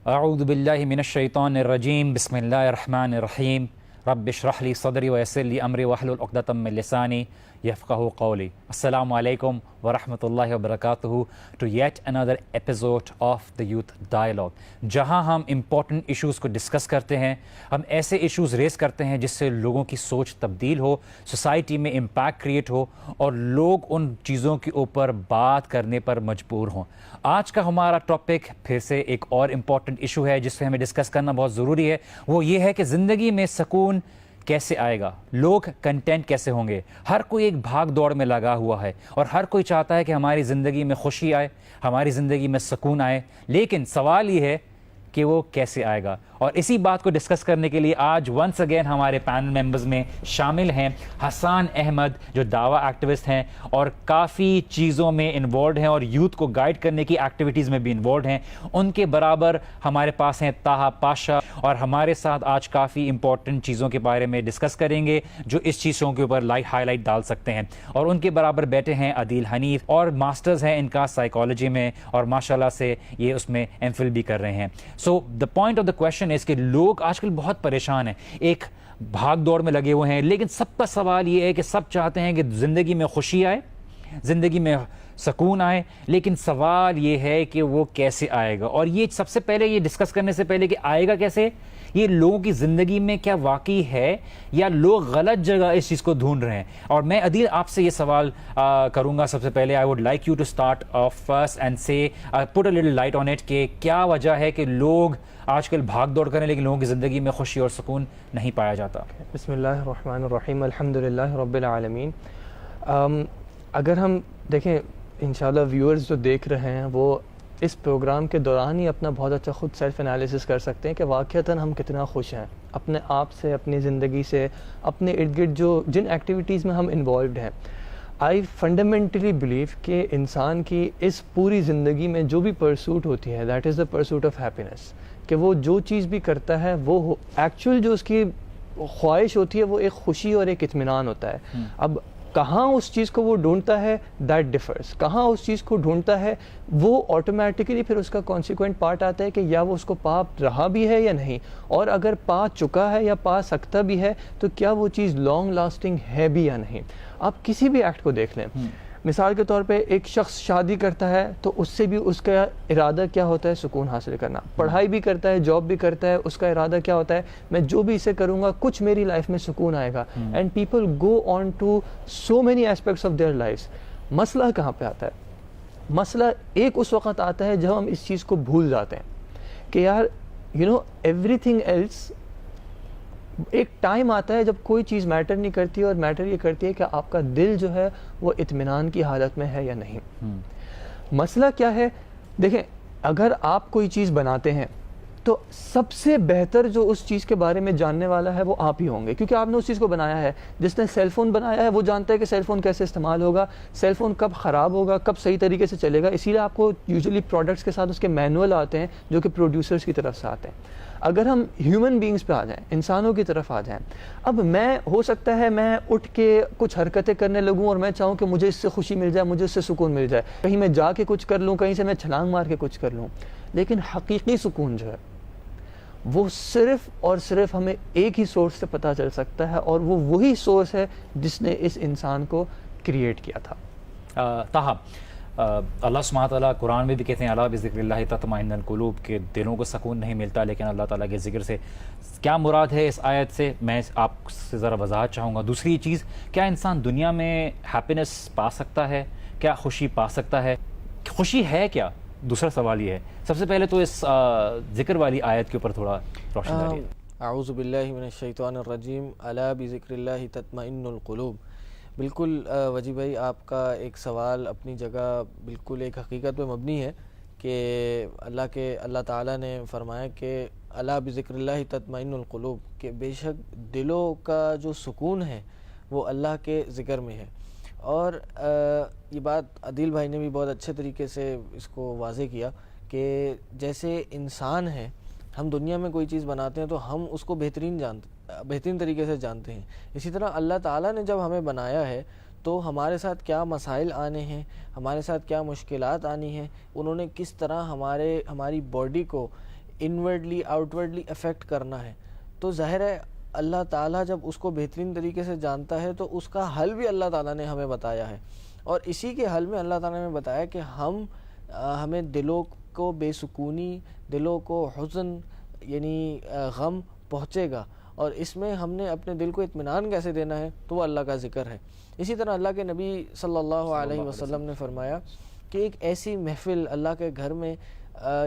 اعوذ باللہ من الشیطان الرجیم بسم اللہ الرحمن الرحیم رب اشرح لی صدری ویسر لی امری واحلل عقدۃ من لسانی یفقہوا قولی. السلام علیکم ورحمۃ اللہ وبرکاتہ to yet another episode of the Youth Dialogue, جہاں ہم امپورٹنٹ ایشوز کو ڈسکس کرتے ہیں. ہم ایسے ایشوز ریز کرتے ہیں جس سے لوگوں کی سوچ تبدیل ہو, سوسائٹی میں امپیکٹ کریٹ ہو اور لوگ ان چیزوں کے اوپر بات کرنے پر مجبور ہوں. آج کا ہمارا ٹاپک پھر سے ایک اور امپورٹنٹ ایشو ہے جس پہ ہمیں ڈسکس کرنا بہت ضروری ہے. وہ یہ ہے کہ زندگی میں سکون کیسے آئے گا, لوگ کنٹینٹ کیسے ہوں گے. ہر کوئی ایک بھاگ دوڑ میں لگا ہوا ہے اور ہر کوئی چاہتا ہے کہ ہماری زندگی میں خوشی آئے, ہماری زندگی میں سکون آئے, لیکن سوال یہ ہے کہ وہ کیسے آئے گا. اور اسی بات کو ڈسکس کرنے کے لیے آج ونس اگین ہمارے پینل ممبرز میں شامل ہیں حسان احمد, جو دعویٰ ایکٹیوسٹ ہیں اور کافی چیزوں میں انوالوڈ ہیں اور یوتھ کو گائیڈ کرنے کی ایکٹیویٹیز میں بھی انوالوڈ ہیں. ان کے برابر ہمارے پاس ہیں طاہا پاشا, اور ہمارے ساتھ آج کافی امپورٹنٹ چیزوں کے بارے میں ڈسکس کریں گے جو اس چیزوں کے اوپر ہائی لائٹ ڈال سکتے ہیں. اور ان کے برابر بیٹھے ہیں عدیل حنیف, اور ماسٹرز ہیں ان کا سائیکالوجی میں, اور ماشاءاللہ سے یہ اس میں ایم فل بھی کر رہے ہیں. So the point of the question اس کہ لوگ آج کل بہت پریشان ہیں, ایک بھاگ دوڑ میں لگے ہوئے ہیں, لیکن سب کا سوال یہ ہے کہ سب چاہتے ہیں کہ زندگی میں خوشی آئے, زندگی میں سکون آئے, لیکن سوال یہ ہے کہ وہ کیسے آئے گا. اور یہ سب سے پہلے یہ ڈسکس کرنے سے پہلے کہ آئے گا کیسے, یہ لوگوں کی زندگی میں کیا واقعی ہے یا لوگ غلط جگہ اس چیز کو ڈھونڈ رہے ہیں. اور میں عدیل آپ سے یہ سوال کروں گا سب سے پہلے. I would like you to start first and سے put a little light on it کہ کیا وجہ ہے کہ لوگ آج کل بھاگ دوڑ کریں لیکن لوگوں کی زندگی میں خوشی اور سکون نہیں پایا جاتا. بسم اللہ الرحمن الرحیم, الحمدللہ رب العالمین. اگر ہم دیکھیں انشاءاللہ ویورز جو دیکھ رہے ہیں وہ اس پروگرام کے دوران ہی اپنا بہت اچھا خود سیلف انالیسس کر سکتے ہیں کہ واقعتاً ہم کتنا خوش ہیں اپنے آپ سے, اپنی زندگی سے, اپنے ارد گرد جو جن ایکٹیویٹیز میں ہم انوالوڈ ہیں. آئی فنڈامنٹلی بلیو کہ انسان کی اس پوری زندگی میں جو بھی پرسوٹ ہوتی ہے that is the pursuit of happiness, کہ وہ جو چیز بھی کرتا ہے وہ ایکچوئل جو اس کی خواہش ہوتی ہے وہ ایک خوشی اور ایک اطمینان ہوتا ہے. اب کہاں اس چیز کو وہ ڈھونڈتا ہے دیٹ ڈیفرز, کہاں اس چیز کو ڈھونڈتا ہے وہ آٹومیٹکلی پھر اس کا کانسیکوینٹ پارٹ آتا ہے کہ یا وہ اس کو پا رہا بھی ہے یا نہیں, اور اگر پا چکا ہے یا پا سکتا بھی ہے تو کیا وہ چیز لانگ لاسٹنگ ہے بھی یا نہیں. آپ کسی بھی ایکٹ کو دیکھ لیں, مثال کے طور پہ ایک شخص شادی کرتا ہے تو اس سے بھی اس کا ارادہ کیا ہوتا ہے, سکون حاصل کرنا. پڑھائی بھی کرتا ہے, جاب بھی کرتا ہے, اس کا ارادہ کیا ہوتا ہے, میں جو بھی اسے کروں گا کچھ میری لائف میں سکون آئے گا. And people go on to so many aspects of their لائفs. مسئلہ کہاں پہ آتا ہے, مسئلہ ایک اس وقت آتا ہے جب ہم اس چیز کو بھول جاتے ہیں کہ یار ایوری تھنگ ایلس. ایک ٹائم آتا ہے جب کوئی چیز میٹر نہیں کرتی, اور میٹر یہ کرتی ہے کہ آپ کا دل جو ہے وہ اطمینان کی حالت میں ہے یا نہیں. مسئلہ کیا ہے, دیکھیں اگر آپ کوئی چیز بناتے ہیں تو سب سے بہتر جو اس چیز کے بارے میں جاننے والا ہے وہ آپ ہی ہوں گے, کیونکہ آپ نے اس چیز کو بنایا ہے. جس نے سیل فون بنایا ہے وہ جانتا ہے کہ سیل فون کیسے استعمال ہوگا, سیل فون کب خراب ہوگا, کب صحیح طریقے سے چلے گا. اسی لیے آپ کو یوزلی پروڈکٹس کے ساتھ اس کے مینول آتے ہیں جو کہ پروڈیوسرز کی طرف سے آتے ہیں. اگر ہم ہیومن بینگز پہ آ جائیں, انسانوں کی طرف آ جائیں, اب میں ہو سکتا ہے میں اٹھ کے کچھ حرکتیں کرنے لگوں اور میں چاہوں کہ مجھے اس سے خوشی مل جائے, مجھے اس سے سکون مل جائے, کہیں میں جا کے کچھ کر لوں, کہیں سے میں چھلانگ مار کے کچھ کر لوں. لیکن حقیقی سکون جو ہے وہ صرف اور صرف ہمیں ایک ہی سورس سے پتہ چل سکتا ہے, اور وہ وہی سورس ہے جس نے اس انسان کو کریٹ کیا تھا. طاہا, اللہ سبحانہ تعالیٰ قرآن میں بھی کہتے ہیں الا بذکر اللہ تطمئن القلوب, کہ دلوں کو سکون نہیں ملتا لیکن اللہ تعالیٰ کے ذکر سے. کیا مراد ہے اس آیت سے, میں آپ سے ذرا وضاحت چاہوں گا. دوسری چیز, کیا انسان دنیا میں ہیپینس پا سکتا ہے, کیا خوشی پا سکتا ہے, خوشی ہے کیا؟ دوسرا سوال یہ ہے. سب سے پہلے تو اس ذکر والی آیت کے اوپر تھوڑا روشن ڈالیے. اعوذ باللہ من الشیطان الرجیم, الا بذکر اللہ تطمئن القلوب. بالکل وجی بھائی, آپ کا ایک سوال اپنی جگہ بالکل ایک حقیقت پہ مبنی ہے کہ اللہ تعالیٰ نے فرمایا کہ الا بذکر اللہ تطمئن القلوب, کہ بے شک دلوں کا جو سکون ہے وہ اللہ کے ذکر میں ہے. اور یہ بات عدیل بھائی نے بھی بہت اچھے طریقے سے اس کو واضح کیا کہ جیسے انسان ہے, ہم دنیا میں کوئی چیز بناتے ہیں تو ہم اس کو بہترین طریقے سے جانتے ہیں. اسی طرح اللہ تعالیٰ نے جب ہمیں بنایا ہے تو ہمارے ساتھ کیا مسائل آنے ہیں, ہمارے ساتھ کیا مشکلات آنی ہیں, انہوں نے کس طرح ہماری باڈی کو انورڈلی آؤٹورڈلی افیکٹ کرنا ہے، تو ظاہر ہے اللہ تعالیٰ جب اس کو بہترین طریقے سے جانتا ہے تو اس کا حل بھی اللہ تعالیٰ نے ہمیں بتایا ہے، اور اسی کے حل میں اللہ تعالیٰ نے بتایا کہ ہمیں دلوں کو بے سکونی، دلوں کو حزن یعنی غم پہنچے گا، اور اس میں ہم نے اپنے دل کو اطمینان کیسے دینا ہے، تو وہ اللہ کا ذکر ہے۔ اسی طرح اللہ کے نبی صلی اللہ علیہ وسلم نے فرمایا کہ ایک ایسی محفل اللہ کے گھر میں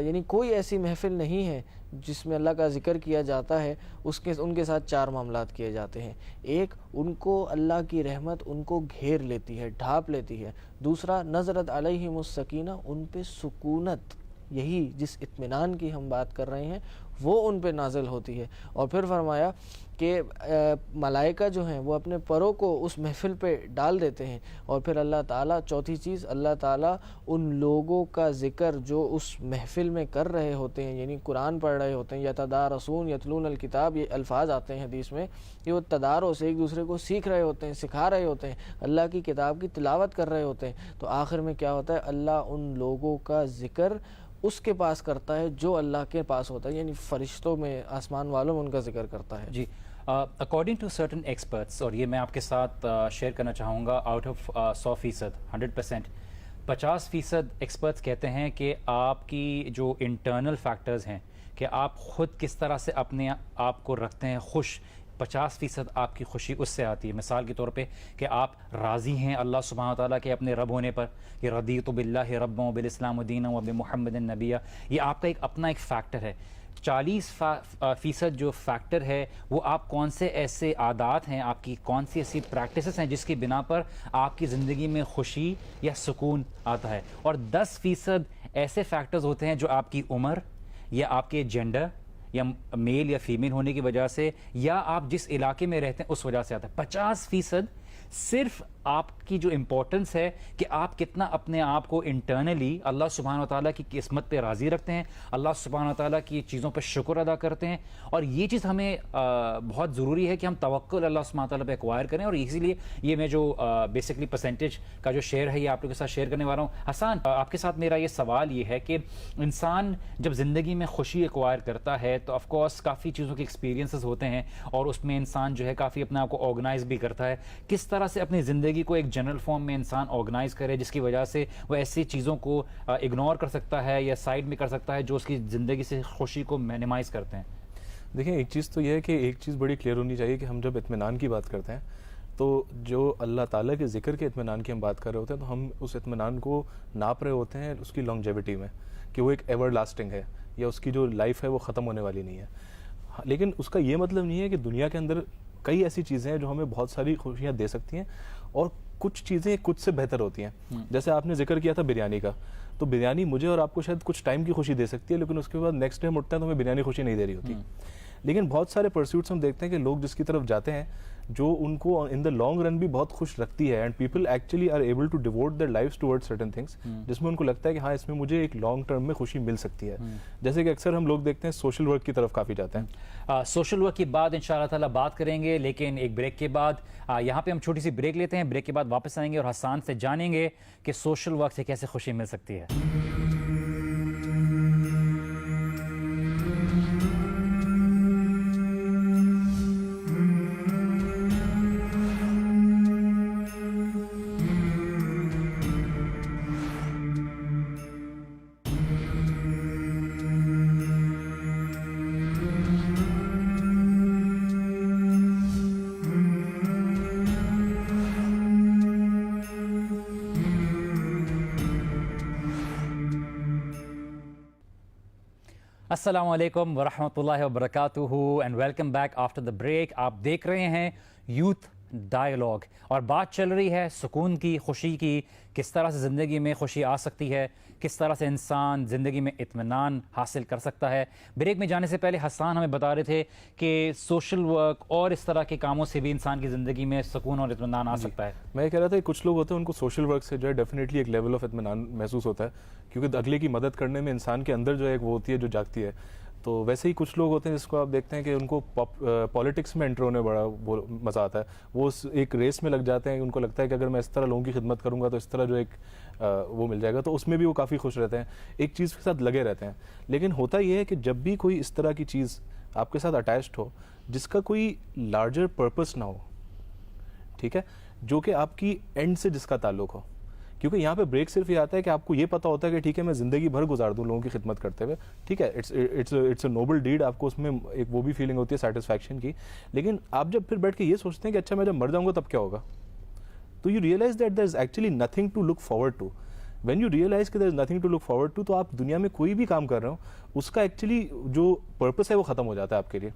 یعنی کوئی ایسی محفل نہیں ہے جس میں اللہ کا ذکر کیا جاتا ہے ان کے ساتھ 4 معاملات کیے جاتے ہیں۔ ایک، ان کو اللہ کی رحمت ان کو گھیر لیتی ہے، ڈھانپ لیتی ہے۔ دوسرا، نزلت علیہم السکینہ، ان پہ سکونت، یہی جس اطمینان کی ہم بات کر رہے ہیں وہ ان پہ نازل ہوتی ہے۔ اور پھر فرمایا کہ ملائکہ جو ہیں وہ اپنے پروں کو اس محفل پہ ڈال دیتے ہیں، اور پھر اللہ تعالیٰ، چوتھی چیز، اللہ تعالیٰ ان لوگوں کا ذکر جو اس محفل میں کر رہے ہوتے ہیں، یعنی قرآن پڑھ رہے ہوتے ہیں، یتدارسون یتلون الکتاب، یہ الفاظ آتے ہیں حدیث میں کہ وہ تدارس، ایک دوسرے کو سیکھ رہے ہوتے ہیں، سکھا رہے ہوتے ہیں، اللہ کی کتاب کی تلاوت کر رہے ہوتے ہیں، تو آخر میں کیا ہوتا ہے، اللہ ان لوگوں کا ذکر اس کے پاس کرتا ہے جو اللہ کے پاس ہوتا ہے، یعنی فرشتوں میں، آسمان والوں میں ان کا ذکر کرتا ہے۔ جی، اکارڈنگ ٹو سرٹن ایکسپرٹس، اور یہ میں آپ کے ساتھ شیئر کرنا چاہوں گا، آؤٹ آف 100%، 100%، 50% ایکسپرٹس کہتے ہیں کہ آپ کی جو انٹرنل فیکٹرز ہیں، کہ آپ خود کس طرح سے اپنے آپ کو رکھتے ہیں خوش، 50% آپ کی خوشی اس سے آتی ہے۔ مثال کے طور پہ کہ آپ راضی ہیں اللہ سبحانہ وتعالیٰ کے اپنے رب ہونے پر، یہ رضیت باللہ ربا وبالاسلام دینا وبمحمد نبیہ، یہ آپ کا ایک اپنا ایک فیکٹر ہے۔ 40% جو فیکٹر ہے وہ آپ کون سے ایسے عادات ہیں، آپ کی کون سی ایسی پریکٹسز ہیں جس کی بنا پر آپ کی زندگی میں خوشی یا سکون آتا ہے، اور 10% ایسے فیکٹرز ہوتے ہیں جو آپ کی عمر یا آپ کے جینڈر یا میل یا فیمیل ہونے کی وجہ سے، یا آپ جس علاقے میں رہتے ہیں اس وجہ سے آتا ہے۔ 50% صرف آپ کی جو امپورٹنس ہے کہ آپ کتنا اپنے آپ کو انٹرنلی اللہ سبحانہ وتعالیٰ کی قسمت پہ راضی رکھتے ہیں، اللہ سبحانہ وتعالیٰ کی چیزوں پہ شکر ادا کرتے ہیں، اور یہ چیز ہمیں بہت ضروری ہے کہ ہم توکل اللہ سبحانہ وتعالیٰ پہ ایکوائر کریں، اور اسی لیے یہ میں جو بیسکلی پرسنٹیج کا جو شیئر ہے یہ آپ لوگوں کے ساتھ شیئر کرنے والا ہوں۔ حسان، آپ کے ساتھ میرا یہ سوال یہ ہے کہ انسان جب زندگی میں خوشی ایکوائر کرتا ہے تو آف کورس کافی چیزوں کے ایکسپیرینسز ہوتے ہیں، اور اس میں انسان جو ہے کافی اپنے آپ کو آرگنائز بھی کرتا ہے۔ کس طرح سے اپنی زندگی کو ایک جنرل فارم میں انسان آرگنائز کرے جس کی وجہ سے وہ ایسی چیزوں کو اگنور کر سکتا ہے یا سائڈ میں کر سکتا ہے جو اس کی زندگی سے خوشی کو مینیمائز کرتے ہیں؟ دیکھیں، ایک چیز تو یہ ہے کہ ایک چیز بڑی کلیئر ہونی چاہیے کہ ہم جب اطمینان کی بات کرتے ہیں تو جو اللہ تعالیٰ کے ذکر کے اطمینان کی ہم بات کر رہے ہوتے ہیں تو ہم اس اطمینان کو ناپ رہے ہوتے ہیں اس کی لانگجیوٹی میں، کہ وہ ایک ایور لاسٹنگ ہے یا اس کی جو لائف ہے وہ ختم ہونے والی نہیں ہے۔ لیکن اس کا یہ مطلب نہیں ہے کہ دنیا کے اندر کئی ایسی چیزیں ہیں جو ہمیں بہت ساری خوشیاں دے سکتی ہیں، اور کچھ چیزیں کچھ سے بہتر ہوتی ہیں۔ جیسے آپ نے ذکر کیا تھا بریانی کا، تو بریانی مجھے اور آپ کو شاید کچھ ٹائم کی خوشی دے سکتی ہے، لیکن اس کے بعد نیکسٹ ڈے ہم اٹھتے ہیں تو ہمیں بریانی خوشی نہیں دے رہی ہوتی۔ لیکن بہت سارے پرسیوٹس ہم دیکھتے ہیں کہ لوگ جس کی طرف جاتے ہیں جو ان کو ان دا لانگ رن بھی بہت خوش رکھتی ہے، and people actually are able to devote their lives toward certain things, جس میں ان کو لگتا ہے کہ ہاں اس میں مجھے ایک لانگ ٹرم میں خوشی مل سکتی ہے۔ جیسے کہ اکثر ہم لوگ دیکھتے ہیں سوشل ورک کی طرف کافی جاتے ہیں۔ سوشل ورک کی بات ان شاء اللہ تعالیٰ بات کریں گے، لیکن ایک بریک کے بعد یہاں پہ ہم چھوٹی سی بریک لیتے ہیں، بریک کے بعد واپس آئیں گے اور حسان سے جانیں گے کہ سوشل ورک سے کیسے خوشی مل سکتی ہے۔ السلام علیکم ورحمۃ اللہ وبرکاتہ and welcome back after the break. آپ دیکھ رہے ہیں یوتھ ڈائیلاگ، اور بات چل رہی ہے سکون کی، خوشی کی، کس طرح سے زندگی میں خوشی آ سکتی ہے، کس طرح سے انسان زندگی میں اطمینان حاصل کر سکتا ہے۔ بریک میں جانے سے پہلے حسان ہمیں بتا رہے تھے کہ سوشل ورک اور اس طرح کے کاموں سے بھی انسان کی زندگی میں سکون اور اطمینان آ سکتا ہے۔ میں یہ کہہ رہا تھا کہ کچھ لوگ ہوتے ہیں ان کو سوشل ورک سے جو ہے ڈیفینیٹلی ایک لیول آف اطمینان محسوس ہوتا ہے، کیونکہ اگلے کی مدد کرنے میں انسان کے اندر جو ہے وہ ہوتی ہے جو جاگتی ہے۔ تو ویسے ہی کچھ لوگ ہوتے ہیں جس کو آپ دیکھتے ہیں کہ ان کو پالیٹکس میں انٹر ہونے بڑا مزہ آتا ہے، وہ ایک ریس میں لگ جاتے ہیں، ان کو لگتا ہے کہ اگر میں اس طرح لوگوں کی خدمت کروں گا تو اس طرح جو ایک وہ مل جائے گا، تو اس میں بھی وہ کافی خوش رہتے ہیں، ایک چیز کے ساتھ لگے رہتے ہیں. لیکن ہوتا یہ ہے کہ جب بھی کوئی اس طرح کی چیز آپ کے ساتھ اٹیچڈ ہو جس کا کوئی لارجر پرپس نہ ہو، ٹھیک ہے، جو کہ آپ کی اینڈ سے جس کا تعلق ہو، کیونکہ یہاں پہ بریک صرف یہ آتا ہے کہ آپ کو یہ پتہ ہوتا ہے کہ ٹھیک ہے میں زندگی بھر گزار دوں لوگوں کی خدمت کرتے ہوئے، ٹھیک ہے، اٹس اے نوبل ڈیڈ، آپ کو اس میں ایک وہ بھی فیلنگ ہوتی ہے سیٹسفیکشن کی. لیکن آپ جب پھر بیٹھ کے یہ سوچتے ہیں کہ اچھا میں جب مر جاؤں گا تب کیا ہوگا، تو you realise that there is actually nothing to look forward to. When you realise کہ there is nothing to look forward to, تو آپ دنیا میں کوئی بھی کام کر رہے ہو اس کا ایکچولی جو پرپس ہے وہ ختم ہو جاتا ہے آپ کے لیے.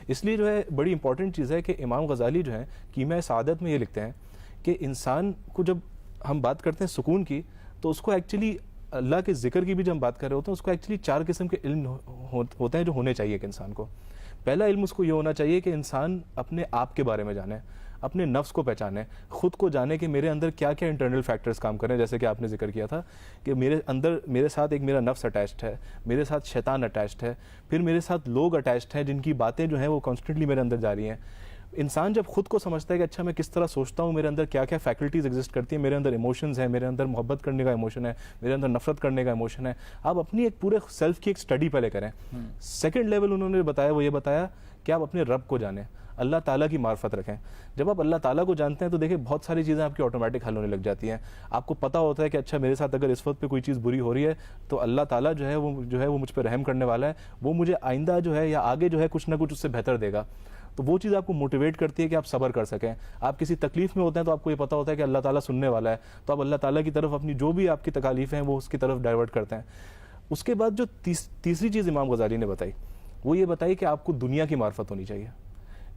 اس لیے جو ہے بڑی امپورٹنٹ چیز ہے کہ امام غزالی جو ہیں کیمیہ سعادت میں یہ لکھتے ہیں کہ انسان کو جب ہم بات کرتے ہیں سکون کی، تو اس کو ایکچولی اللہ کے ذکر کی بھی جب ہم بات کر رہے ہوتے ہیں اس کو ایکچولی 4 قسم کے علم ہوتے ہیں جو ہونے چاہیے کہ انسان کو. پہلا علم اس کو یہ ہونا چاہیے کہ انسان اپنے آپ کے بارے میں جانے، اپنے نفس کو پہچانے، خود کو جانے کہ میرے اندر کیا کیا انٹرنل فیکٹرز کام کر رہے ہیں. جیسے کہ آپ نے ذکر کیا تھا کہ میرے ساتھ ایک میرا نفس اٹیچڈ ہے، میرے ساتھ شیطان اٹیچڈ ہے، پھر میرے ساتھ لوگ اٹیچڈ ہیں جن کی باتیں جو ہیں وہ کانسٹنٹلی میرے اندر جا رہی ہیں. انسان جب خود کو سمجھتا ہے کہ اچھا میں کس طرح سوچتا ہوں، میرے اندر کیا کیا فیکلٹیز ایگزسٹ کرتی ہیں، میرے اندر ایموشنز ہیں، میرے اندر محبت کرنے کا ایموشن ہے، میرے اندر نفرت کرنے کا ایموشن ہے، آپ اپنی ایک پورے سیلف کی ایک اسٹڈی پہلے کریں. سیکنڈ لیول انہوں نے بتایا، وہ یہ بتایا کہ آپ اپنے رب کو جانیں، اللہ تعالیٰ کی معرفت رکھیں. جب آپ اللہ تعالیٰ کو جانتے ہیں تو دیکھیں بہت ساری چیزیں آپ کی آٹومیٹک حل ہونے لگ جاتی ہیں. آپ کو پتہ ہوتا ہے کہ اچھا میرے ساتھ اگر اس وقت پہ کوئی چیز بری ہو رہی ہے تو اللہ تعالیٰ جو ہے وہ مجھ پہ رحم کرنے والا ہے، وہ مجھے آئندہ جو ہے یا آگے جو ہے کچھ نہ کچھ اس سے بہتر دے گا. تو وہ چیز آپ کو موٹیویٹ کرتی ہے کہ آپ صبر کر سکیں. آپ کسی تکلیف میں ہوتے ہیں تو آپ کو یہ پتہ ہوتا ہے کہ اللہ تعالیٰ سننے والا ہے، تو آپ اللہ تعالیٰ کی طرف اپنی جو بھی آپ کی تکالیف ہیں وہ اس کی طرف ڈائیورٹ کرتے ہیں. اس کے بعد جو تیسری چیز امام غزالی نے بتائی وہ یہ بتائی کہ آپ کو دنیا کی معرفت ہونی چاہیے.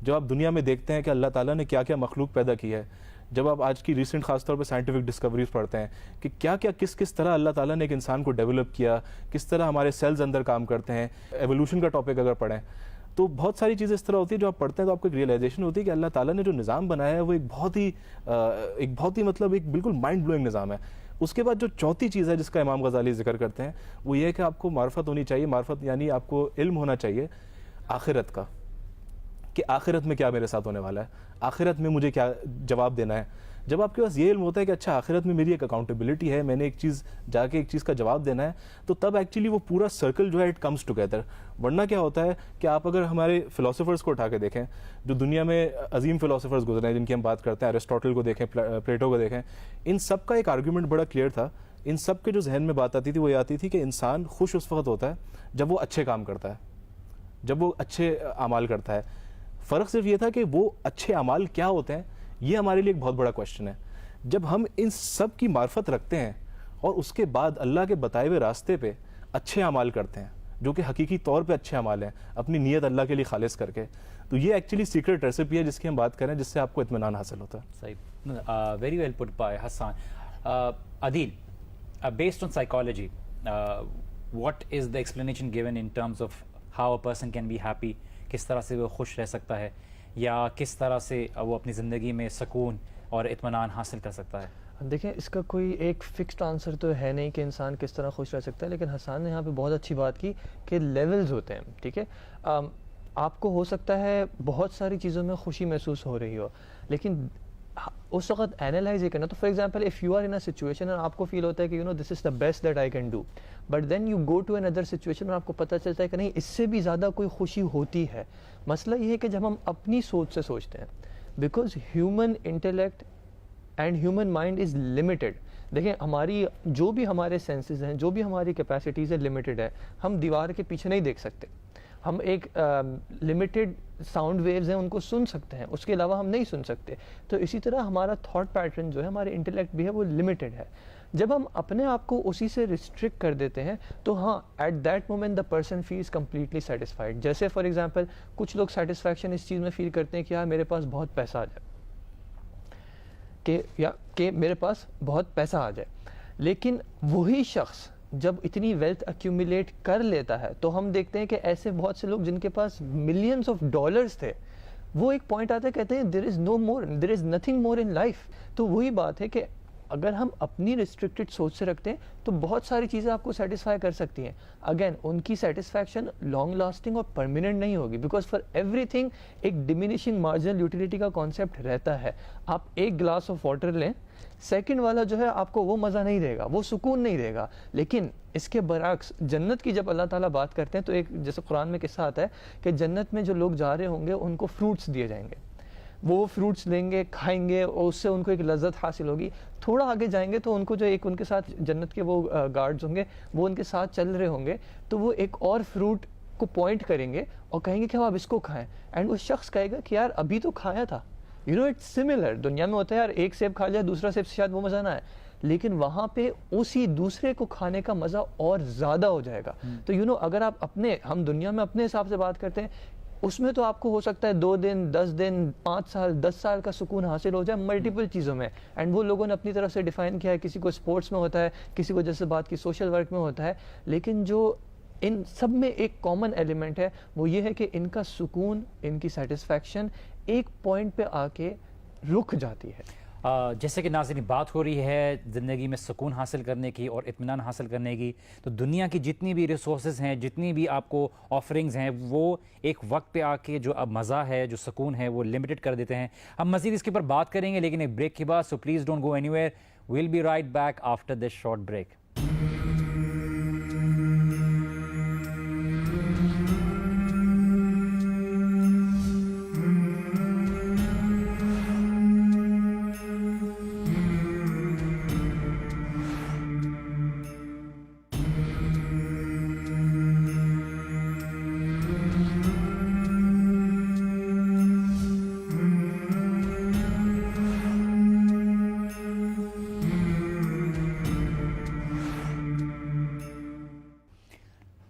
جب آپ دنیا میں دیکھتے ہیں کہ اللہ تعالیٰ نے کیا کیا مخلوق پیدا کی ہے، جب آپ آج کی ریسنٹ خاص طور پہ سائنٹیفک ڈسکوریز پڑھتے ہیں کہ کیا کیا کس طرح اللہ تعالیٰ نے ایک انسان کو ڈیولپ کیا، کس طرح ہمارے سیلز اندر کام کرتے ہیں، ایوولوشن کا ٹاپک اگر پڑھیں تو بہت ساری چیزیں اس طرح ہوتی ہیں جو آپ پڑھتے ہیں تو آپ کو ایک ریئلائزیشن ہوتی ہے کہ اللہ تعالیٰ نے جو نظام بنایا ہے وہ ایک بہت ہی مطلب ایک بالکل مائنڈ بلوئنگ نظام ہے. اس کے بعد جو چوتھی چیز ہے جس کا امام غزالی ذکر کرتے ہیں وہ یہ ہے کہ آپ کو معرفت ہونی چاہیے. معرفت یعنی آپ کو علم ہونا چاہیے آخرت کا، کہ آخرت میں کیا میرے ساتھ ہونے والا ہے، آخرت میں مجھے کیا جواب دینا ہے. جب آپ کے پاس یہ علم ہوتا ہے کہ اچھا آخرت میں میری ایک اکاؤنٹیبلٹی ہے، میں نے ایک چیز جا کے ایک چیز کا جواب دینا ہے، تو تب ایکچولی وہ پورا سرکل جو ہے اٹ کمز ٹوگیدر. ورنہ کیا ہوتا ہے کہ آپ اگر ہمارے فلاسفرز کو اٹھا کے دیکھیں جو دنیا میں عظیم فلاسفرز گزرے ہیں جن کی ہم بات کرتے ہیں، ایرسٹوٹل کو دیکھیں، پلیٹو کو دیکھیں، ان سب کا ایک آرگیومنٹ بڑا کلیئر تھا. ان سب کے جو ذہن میں بات آتی تھی وہ یہ آتی تھی کہ انسان خوش اس وقت ہوتا ہے جب وہ اچھے کام کرتا ہے، جب وہ اچھے اعمال کرتا ہے. فرق صرف یہ تھا کہ وہ اچھے اعمال کیا ہوتے ہیں، یہ ہمارے لیے ایک بہت بڑا کوشچن ہے. جب ہم ان سب کی معرفت رکھتے ہیں اور اس کے بعد اللہ کے بتائے ہوئے راستے پہ اچھے اعمال کرتے ہیں جو کہ حقیقی طور پہ اچھے اعمال ہیں، اپنی نیت اللہ کے لیے خالص کر کے، تو یہ ایکچولی سیکرٹ ریسیپی ہے جس کی ہم بات کریں جس سے آپ کو اطمینان حاصل ہوتا ہے. صحیح، very well put by Hassan. Adeel, based on psychology, what is the explanation given in terms of how a person can be happy؟ کس طرح سے وہ خوش رہ سکتا ہے یا کس طرح سے وہ اپنی زندگی میں سکون اور اطمینان حاصل کر سکتا ہے؟ دیکھیں اس کا کوئی ایک فکسڈ آنسر تو ہے نہیں کہ انسان کس طرح خوش رہ سکتا ہے، لیکن حسان نے یہاں پہ بہت اچھی بات کی کہ لیولز ہوتے ہیں. ٹھیک ہے، آپ کو ہو سکتا ہے بہت ساری چیزوں میں خوشی محسوس ہو رہی ہو، لیکن اس وقت اینالائز یہ کرنا. تو for example if you are in a situation اور آپ کو فیل ہوتا ہے کہ this is the best that I can do, but then you go to another situation اور آپ کو پتہ چلتا ہے کہ نہیں اس سے بھی زیادہ کوئی خوشی ہوتی ہے. مسئلہ یہ ہے کہ جب ہم اپنی سوچ سے سوچتے ہیں، because human intellect and human mind is limited. دیکھیں ہماری جو بھی ہمارے سینسز ہیں، جو بھی ہماری کیپیسٹیز ہے، لمیٹیڈ ہے. ہم دیوار کے پیچھے نہیں دیکھ سکتے، ہم ایک لمیٹیڈ ساؤنڈ ویوز ہیں ان کو سن سکتے ہیں، اس کے علاوہ ہم نہیں سن سکتے. تو اسی طرح ہمارا تھاٹ پیٹرن جو ہے، ہمارے انٹلیکٹ بھی ہے، وہ لمیٹیڈ ہے. جب ہم اپنے آپ کو اسی سے ریسٹرکٹ کر دیتے ہیں تو ہاں at that moment the person feels completely satisfied. جیسے فار ایگزامپل کچھ لوگ سیٹسفیکشن اس چیز میں فیل کرتے ہیں کہ یار میرے پاس بہت پیسہ آ جائے، کہ میرے پاس بہت پیسہ آ جائے. لیکن وہی شخص جب اتنی ویلتھ ایکیومولیٹ کر لیتا ہے تو ہم دیکھتے ہیں کہ ایسے بہت سے لوگ جن کے پاس ملینز آف ڈالرز تھے، وہ ایک پوائنٹ آتا ہے کہتے ہیں دیر از نو مور، دیر is nothing more in life. تو وہی بات ہے کہ اگر ہم اپنی ریسٹرکٹڈ سوچ سے رکھتے ہیں تو بہت ساری چیزیں آپ کو سیٹسفائی کر سکتی ہیں. اگین ان کی سیٹسفیکشن لانگ لاسٹنگ اور پرماننٹ نہیں ہوگی, بیکاز فار ایوری تھنگ ایک ڈیمینشنگ مارجنل یوٹیلیٹی کا کانسیپٹ رہتا ہے. آپ ایک گلاس آف واٹر لیں, سیکنڈ والا جو ہے آپ کو وہ مزہ نہیں دے گا, وہ سکون نہیں دے گا. لیکن اس کے برعکس جنت کی جب اللہ تعالیٰ بات کرتے ہیں تو ایک جیسے قرآن میں قصہ آتا ہے کہ جنت میں جو لوگ جا رہے ہوں گے ان کو فروٹس دیے جائیں گے, وہ فروٹس لیں گے, کھائیں گے, اور اس سے ان کو ایک لذت حاصل ہوگی. تھوڑا آگے جائیں گے تو ان کو جو ایک ان کے ساتھ جنت کے وہ گارڈز ہوں گے, وہ ان کے ساتھ چل رہے ہوں گے, تو وہ ایک اور فروٹ کو پوائنٹ کریں گے اور کہیں گے کہ آپ اس کو کھائیں. اینڈ وہ شخص کہے گا کہ یار ابھی تو کھایا تھا. یو نو اٹس سملر, دنیا میں ہوتا ہے یار ایک سیب کھا لیا, دوسرا سیب سے شاید وہ مزہ نہ آئے, لیکن وہاں پہ اسی دوسرے کو کھانے کا مزہ اور زیادہ ہو جائے گا. تو یو نو اگر آپ ہم دنیا میں اپنے حساب سے بات کرتے ہیں, اس میں تو آپ کو ہو سکتا ہے 2 دن 10 دن 5 سال 10 سال کا سکون حاصل ہو جائے ملٹیپل چیزوں میں. اینڈ وہ لوگوں نے اپنی طرف سے ڈیفائن کیا ہے, کسی کو اسپورٹس میں ہوتا ہے, کسی کو جیسے بات کی سوشل ورک میں ہوتا ہے, لیکن جو ان سب میں ایک کامن ایلیمنٹ ہے وہ یہ ہے کہ ان کا سکون, ان کی سیٹسفیکشن ایک پوائنٹ پہ آ کے رک جاتی ہے. جیسے کہ ناظرین بات ہو رہی ہے زندگی میں سکون حاصل کرنے کی اور اطمینان حاصل کرنے کی, تو دنیا کی جتنی بھی ریسورسز ہیں, جتنی بھی آپ کو آفرنگز ہیں, وہ ایک وقت پہ آ کے جو اب مزہ ہے, جو سکون ہے, وہ لمیٹڈ کر دیتے ہیں. ہم مزید اس کے اوپر بات کریں گے لیکن ایک بریک کے بعد, so please don't go anywhere. We'll be right back after this short break.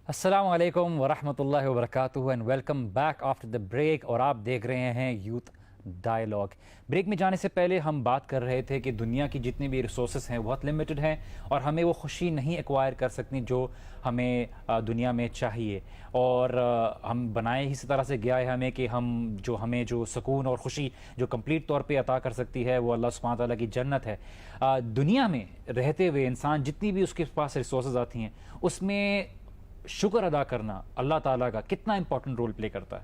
السلام علیکم ورحمۃ اللہ وبرکاتہ and welcome back after the break. اور آپ دیکھ رہے ہیں یوتھ ڈائلاگ. بریک میں جانے سے پہلے ہم بات کر رہے تھے کہ دنیا کی جتنی بھی ریسورسز ہیں بہت لمیٹڈ ہیں اور ہمیں وہ خوشی نہیں ایکوائر کر سکتی جو ہمیں دنیا میں چاہیے, اور ہم بنائے اسی طرح سے گیا ہے ہمیں کہ ہمیں جو سکون اور خوشی جو کمپلیٹ طور پہ عطا کر سکتی ہے وہ اللہ سبحانہ تعالیٰ کی جنت ہے. دنیا میں رہتے ہوئے انسان جتنی بھی اس کے پاس ریسورسز آتی ہیں اس میں شکر ادا کرنا اللہ تعالیٰ کا کتنا امپورٹنٹ رول پلے کرتا ہے؟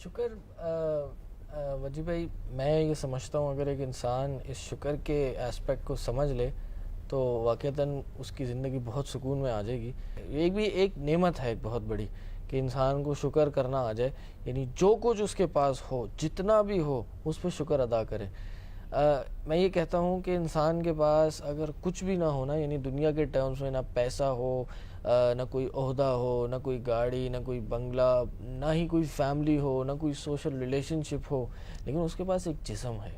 شکر وجی بھائی, میں یہ سمجھتا ہوں اگر ایک انسان اس شکر کے اسپیکٹ کو سمجھ لے تو واقعتاً اس کی زندگی بہت سکون میں آ جائے گی. یہ بھی ایک نعمت ہے ایک بہت بڑی کہ انسان کو شکر کرنا آ جائے, یعنی جو کچھ اس کے پاس ہو, جتنا بھی ہو, اس پہ شکر ادا کرے. میں یہ کہتا ہوں کہ انسان کے پاس اگر کچھ بھی نہ ہونا, یعنی دنیا کے ٹرمز میں نہ پیسہ ہو, نہ کوئی عہدہ ہو, نہ کوئی گاڑی, نہ کوئی بنگلہ, نہ ہی کوئی فیملی ہو, نہ کوئی سوشل ریلیشن شپ ہو, لیکن اس کے پاس ایک جسم ہے.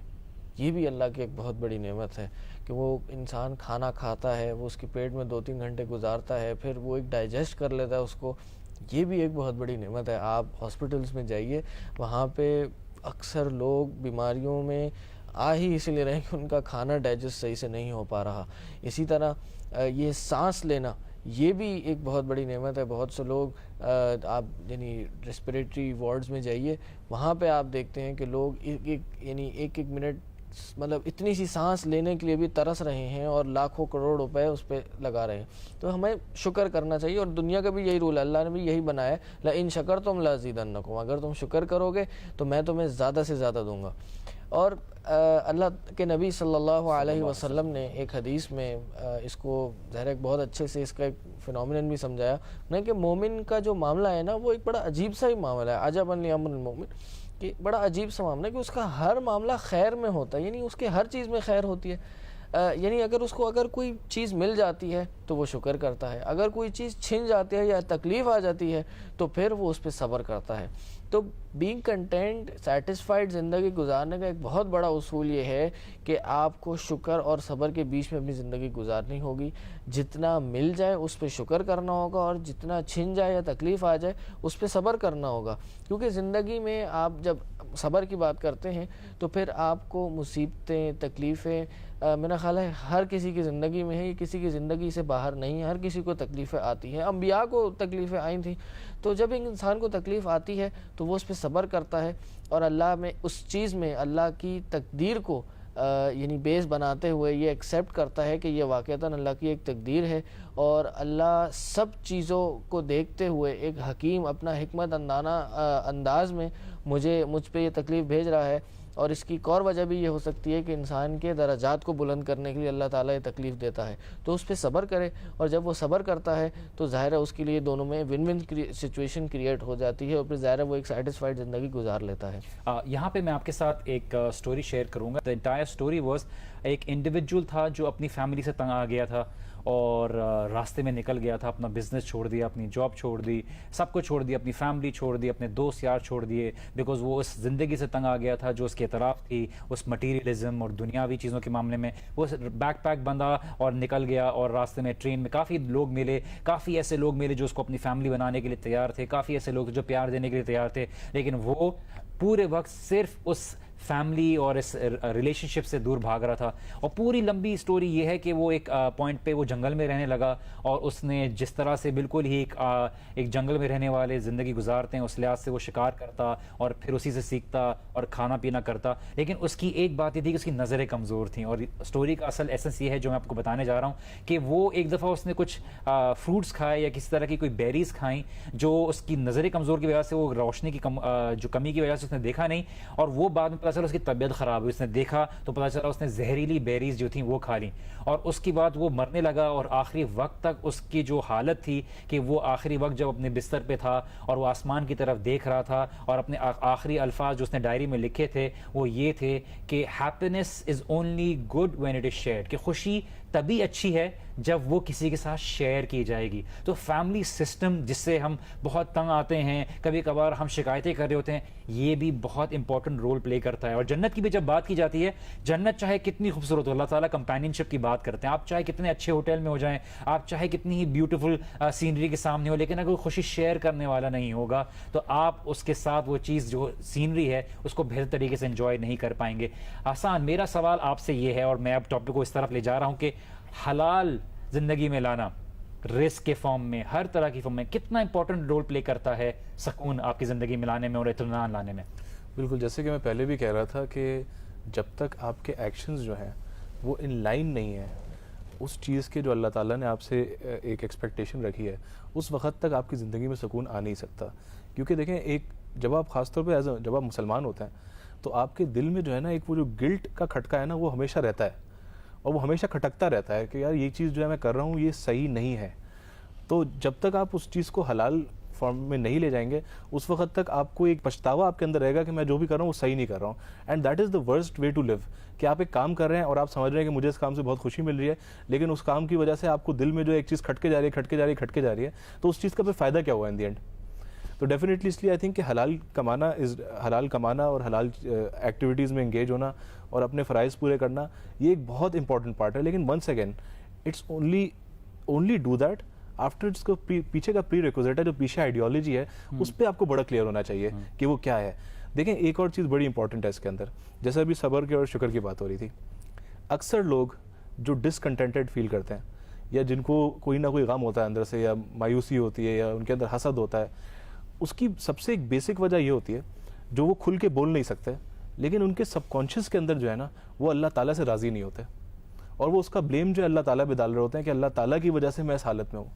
یہ بھی اللہ کی ایک بہت بڑی نعمت ہے کہ وہ انسان کھانا کھاتا ہے, وہ اس کے پیٹ میں 2-3 گھنٹے گزارتا ہے, پھر وہ ایک ڈائجسٹ کر لیتا ہے اس کو. یہ بھی ایک بہت بڑی نعمت ہے. آپ ہاسپٹلس میں جائیے, وہاں پہ اکثر لوگ بیماریوں میں آ ہی اسی لیے رہے کہ ان کا کھانا ڈائجسٹ صحیح سے نہیں ہو پا رہا. اسی طرح یہ سانس لینا, یہ بھی ایک بہت بڑی نعمت ہے. بہت سے لوگ آپ یعنی ریسپریٹری وارڈز میں جائیے, وہاں پہ آپ دیکھتے ہیں کہ لوگ ایک منٹ مطلب اتنی سی سانس لینے کے لیے بھی ترس رہے ہیں اور لاکھوں کروڑ روپے اس پہ لگا رہے ہیں. تو ہمیں شکر کرنا چاہیے, اور دنیا کا بھی یہی رول ہے, اللہ نے بھی یہی بنایا ہے, لَإِن شَكَرْتُمْ لَأَزِيدَنَّكُمْ, اگر تم شکر کرو گے تو میں تمہیں زیادہ سے زیادہ دوں گا. اور اللہ کے نبی صلی اللہ علیہ وسلم نے ایک حدیث میں اس کو ظاہر ایک بہت اچھے سے اس کا ایک فینومینن بھی سمجھایا نہیں کہ مومن کا جو معاملہ ہے نا وہ ایک بڑا عجیب سا ہی معاملہ ہے. عجباً لِأَمْرِ الْمُؤْمِنِ, کہ بڑا عجیب سا معاملہ ہے کہ اس کا ہر معاملہ خیر میں ہوتا ہے, یعنی اس کے ہر چیز میں خیر ہوتی ہے. یعنی اگر کوئی چیز مل جاتی ہے تو وہ شکر کرتا ہے, اگر کوئی چیز چھن جاتی ہے یا تکلیف آ جاتی ہے تو پھر وہ اس پہ صبر کرتا ہے. تو بینگ کنٹینٹ, سیٹسفائیڈ زندگی گزارنے کا ایک بہت بڑا اصول یہ ہے کہ آپ کو شکر اور صبر کے بیچ میں اپنی زندگی گزارنی ہوگی. جتنا مل جائے اس پہ شکر کرنا ہوگا, اور جتنا چھن جائے یا تکلیف آ جائے اس پہ صبر کرنا ہوگا. کیونکہ زندگی میں آپ جب صبر کی بات کرتے ہیں تو پھر آپ کو مصیبتیں, تکلیفیں, میرا خیال ہے ہر کسی کی زندگی میں ہے, یہ کسی کی زندگی سے باہر نہیں ہے, ہر کسی کو تکلیفیں آتی ہیں. انبیاء کو تکلیفیں آئی تھیں, تو جب ایک انسان کو تکلیف آتی ہے تو وہ اس پہ صبر کرتا ہے, اور اللہ میں اس چیز میں اللہ کی تقدیر کو یعنی بیس بناتے ہوئے یہ ایکسیپٹ کرتا ہے کہ یہ واقعتاً اللہ کی ایک تقدیر ہے اور اللہ سب چیزوں کو دیکھتے ہوئے ایک حکیم اپنا حکمت انداز میں مجھ پہ یہ تکلیف بھیج رہا ہے. اور اس کی ایک اور وجہ بھی یہ ہو سکتی ہے کہ انسان کے درجات کو بلند کرنے کے لیے اللہ تعالیٰ یہ تکلیف دیتا ہے, تو اس پہ صبر کرے, اور جب وہ صبر کرتا ہے تو ظاہر ہے اس کے لیے دونوں میں ون ون سچویشن کریٹ ہو جاتی ہے, اور پھر ظاہر ہے وہ ایک سیٹسفائیڈ زندگی گزار لیتا ہے. یہاں پہ میں آپ کے ساتھ ایک سٹوری شیئر کروں گا. The entire story was ایک انڈیویجول تھا جو اپنی فیملی سے تنگ آ گیا تھا اور راستے میں نکل گیا تھا, اپنا بزنس چھوڑ دیا, اپنی جاب چھوڑ دی, سب کچھ چھوڑ دیا, اپنی فیملی چھوڑ دی, اپنے دوست یار چھوڑ دیے, بیکاز وہ اس زندگی سے تنگ آ گیا تھا جو اس کے اطراف تھی, اس مٹیریلزم اور دنیاوی چیزوں کے معاملے میں. وہ بیک پیک بندھا اور نکل گیا, اور راستے میں ٹرین میں کافی لوگ ملے, کافی ایسے لوگ ملے جو اس کو اپنی فیملی بنانے کے لیے تیار تھے, کافی ایسے لوگ جو پیار دینے کے لیے تیار تھے, لیکن وہ پورے وقت صرف اس فیملی اور اس ریلیشن شپ سے دور بھاگ رہا تھا. اور پوری لمبی سٹوری یہ ہے کہ وہ ایک پوائنٹ پہ وہ جنگل میں رہنے لگا, اور اس نے جس طرح سے بالکل ہی ایک جنگل میں رہنے والے زندگی گزارتے ہیں اس لحاظ سے وہ شکار کرتا اور پھر اسی سے سیکھتا اور کھانا پینا کرتا. لیکن اس کی ایک بات یہ تھی کہ اس کی نظریں کمزور تھیں, اور سٹوری کا اصل ایسنس یہ ہے جو میں آپ کو بتانے جا رہا ہوں کہ وہ ایک دفعہ اس نے کچھ فروٹس کھائے یا کسی طرح کی کوئی بیریز کھائیں جو اس کی نظریں کمزور کی وجہ سے, وہ روشنی کی جو کمی کی وجہ سے اس نے دیکھا نہیں, اور وہ بعد میں پتہ چلا اس کی طبیعت خراب ہوئی. اس نے دیکھا تو پتہ چلا اس نے زہریلی بیریز جو تھیں وہ کھا لیں, اور اس کے بعد وہ مرنے لگا. اور آخری وقت تک اس کی جو حالت تھی کہ وہ آخری وقت جب اپنے بستر پہ تھا اور وہ آسمان کی طرف دیکھ رہا تھا, اور اپنے آخری الفاظ جو اس نے ڈائری میں لکھے تھے وہ یہ تھے کہ happiness is only good when it is shared, کہ خوشی تبھی اچھی ہے جب وہ کسی کے ساتھ شیئر کی جائے گی. تو فیملی سسٹم جس سے ہم بہت تنگ آتے ہیں, کبھی کبھار ہم شکایتیں کر رہے ہوتے ہیں, یہ بھی بہت امپورٹنٹ رول پلے کرتا ہے. اور جنت کی بھی جب بات کی جاتی ہے, جنت چاہے کتنی خوبصورت ہو, اللہ تعالیٰ کمپینین شپ کی بات کرتے ہیں, آپ چاہے کتنے اچھے ہوٹل میں ہو جائیں, آپ چاہے کتنی ہی بیوٹیفل سینری کے سامنے ہو, لیکن اگر خوشی شیئر کرنے والا نہیں ہوگا تو آپ اس کے ساتھ وہ چیز جو سینری ہے اس کو بہتر طریقے سے انجوائے نہیں کر پائیں گے. آسان میرا سوال آپ سے یہ ہے, اور میں اب ٹاپک کو اس طرف لے جا رہا ہوں کہ حلال زندگی میں لانا رزق کے فارم میں, ہر طرح کی فارم میں, کتنا امپورٹنٹ رول پلے کرتا ہے سکون آپ کی زندگی میں لانے میں اور اطمینان لانے میں؟ بالکل, جیسے کہ میں پہلے بھی کہہ رہا تھا کہ جب تک آپ کے ایکشنز جو ہیں وہ ان لائن نہیں ہیں اس چیز کے جو اللہ تعالیٰ نے آپ سے ایک ایکسپیکٹیشن رکھی ہے, اس وقت تک آپ کی زندگی میں سکون آ نہیں سکتا. کیونکہ دیکھیں, ایک جب آپ خاص طور پہ جب آپ مسلمان ہوتے ہیں تو آپ کے دل میں جو ہے نا ایک وہ جو گلٹ کا کھٹکا ہے نا وہ ہمیشہ رہتا ہے, اور وہ ہمیشہ کھٹکتا رہتا ہے کہ یار یہ چیز جو ہے میں کر رہا ہوں یہ صحیح نہیں ہے. تو جب تک آپ اس چیز کو حلال فارم میں نہیں لے جائیں گے اس وقت تک آپ کو ایک پچھتاوا آپ کے اندر رہے گا کہ میں جو بھی کر رہا ہوں وہ صحیح نہیں کر رہا ہوں. And that is the worst way to live, کہ آپ ایک کام کر رہے ہیں اور آپ سمجھ رہے ہیں کہ مجھے اس کام سے بہت خوشی مل رہی ہے, لیکن اس کام کی وجہ سے آپ کو دل میں جو ایک چیز کھٹکے جا رہی ہے, تو اس چیز کا پھر فائدہ کیا ہوا ان دی اینڈ. تو ڈیفینیٹلی اس لیے آئی تھنک کہ حلال کمانا اور حلال ایکٹیویٹیز میں انگیج ہونا اور اپنے فرائض پورے کرنا یہ ایک بہت امپورٹنٹ پارٹ ہے. لیکن once again it's only do that after اس کو پیچھے کا پری ریکوزیٹ ہے, جو پیچھے آئیڈیالوجی ہے اس پہ آپ کو بڑا کلیئر ہونا چاہیے کہ وہ کیا ہے. دیکھیں, ایک اور چیز بڑی امپورٹنٹ ہے اس کے اندر, جیسے ابھی صبر کے اور شکر کی بات ہو رہی تھی. اکثر لوگ جو ڈسکنٹینٹڈ فیل کرتے ہیں یا جن کو کوئی نہ کوئی غم ہوتا ہے اندر سے, یا مایوسی ہوتی ہے, یا ان کے اندر حسد ہوتا ہے, اس کی سب سے ایک بیسک وجہ یہ ہوتی ہے جو وہ کھل کے بول نہیں سکتے, لیکن ان کے سب کانشیس کے اندر جو ہے نا وہ اللہ تعالیٰ سے راضی نہیں ہوتے, اور وہ اس کا بلیم جو ہے اللہ تعالیٰ پہ ڈال رہے ہوتے ہیں کہ اللہ تعالیٰ کی وجہ سے میں اس حالت میں ہوں,